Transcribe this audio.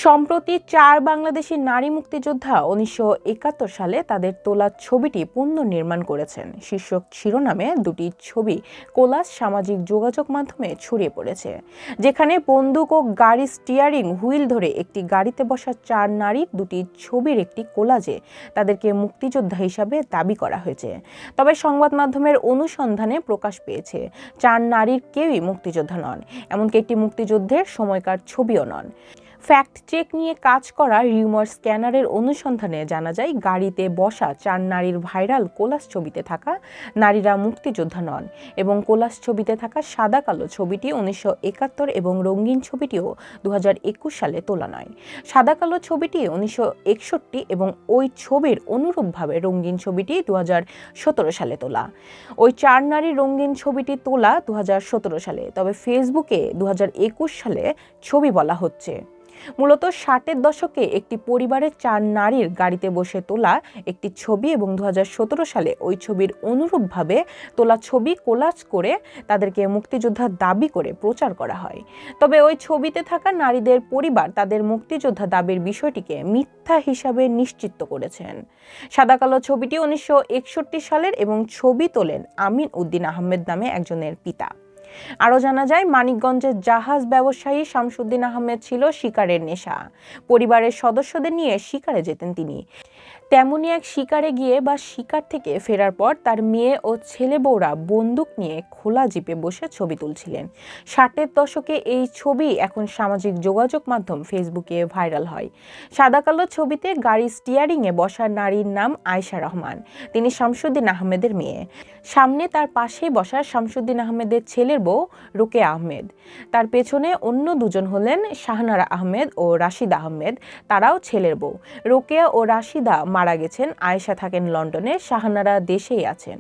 সম্প্রতি 4 বাংলাদেশি নারী মুক্তিযোদ্ধা 1971 সালে তাদের তোলা ছবিটি পুনর্নির্মাণ করেছেন। শীর্ষক শিরোনামে দুটি ছবি কোলাজ সামাজিক যোগাযোগ মাধ্যমে ছড়িয়ে পড়েছে, যেখানে বন্দুক ও গাড়ি স্টিয়ারিং হুইল ধরে একটি গাড়িতে বসা 4 নারীর দুটি ছবির একটি কোলাজে তাদেরকে মুক্তিযোদ্ধা হিসাবে দাবি করা হয়েছে। তবে সংবাদ মাধ্যমের অনুসন্ধানে প্রকাশ পেয়েছে 4 নারীর কেউই মুক্তিযোদ্ধা নন, এমনকি একটি মুক্তিযুদ্ধের সময়কার ছবিও নন। ফ্যাক্ট চেক নিয়ে কাজ করা রিউমার স্ক্যানারের অনুসন্ধানে জানা যায়, গাড়িতে বসা 4 নারীর ভাইরাল কোলাজ ছবিতে থাকা নারীরা মুক্তিযোদ্ধা নন এবং কোলাজ ছবিতে থাকা সাদা কালো ছবিটি 1971 এবং রঙিন ছবিটিও 2021 সালে তোলা নয়। সাদা কালো ছবিটি 1961 এবং ওই ছবির অনুরূপভাবে রঙিন ছবিটি 2017 সালে তোলা। ওই 4 নারীর রঙিন ছবিটি তোলা 2017 সালে, তবে ফেসবুকে 2021 সালে ছবি বলা হচ্ছে। মূলত 60-এর দশকে একটি পরিবারের 4 নারীর গাড়িতে বসে তোলা একটি ছবি এবং 2017 সালে ওই ছবির অনুরূপভাবে তোলা ছবি কোলাজ করে তাদেরকে মুক্তিযোদ্ধা দাবি করে প্রচার করা হয়। তবে ওই ছবিতে থাকা নারীদের পরিবার তাদের মুক্তিযোদ্ধা দাবির বিষয়টিকে মিথ্যা হিসাবে নিশ্চিত করেছেন। সাদা কালো ছবিটি 1961 সালের এবং ছবি তোলেন আমিন উদ্দিন আহমেদ নামে একজনের পিতা। আরও জানা যায়, মানিকগঞ্জের জাহাজ ব্যবসায়ী শামসুদ্দিন আহমেদ ছিল শিকারের নেশা। পরিবারের সদস্যদের নিয়ে শিকারে যেতেন তিনি। তেমনই এক শিকারে গিয়ে বা শিকার থেকে ফেরার পর তার মেয়ে ও ছেলে বউরা বন্দুক নিয়ে খোলা জিপে বসে ছবি তুলছিলেন। 60-এর দশকে এই ছবি এখন সামাজিক যোগাযোগ মাধ্যম ফেসবুকে ভাইরাল হয়। সাদা কালো ছবিতে গাড়ি স্টিয়ারিংয়ে বসা নারীর নাম আয়েশা রহমান। তিনি শামসুদ্দিন আহমেদের মেয়ে। সামনে তার পাশেই বসা শামসুদ্দিন আহমেদের ছেলের বউ রোকেয়া আহমেদ। তার পেছনে অন্য দুজন হলেন শাহনারা আহমেদ ও রাশিদা আহমেদ, তারাও ছেলের বউ। রোকেয়া ও রাশিদা মারা গেছেন, আয়েশা থাকেন লন্ডনে, শাহনারা দেশেই আছেন।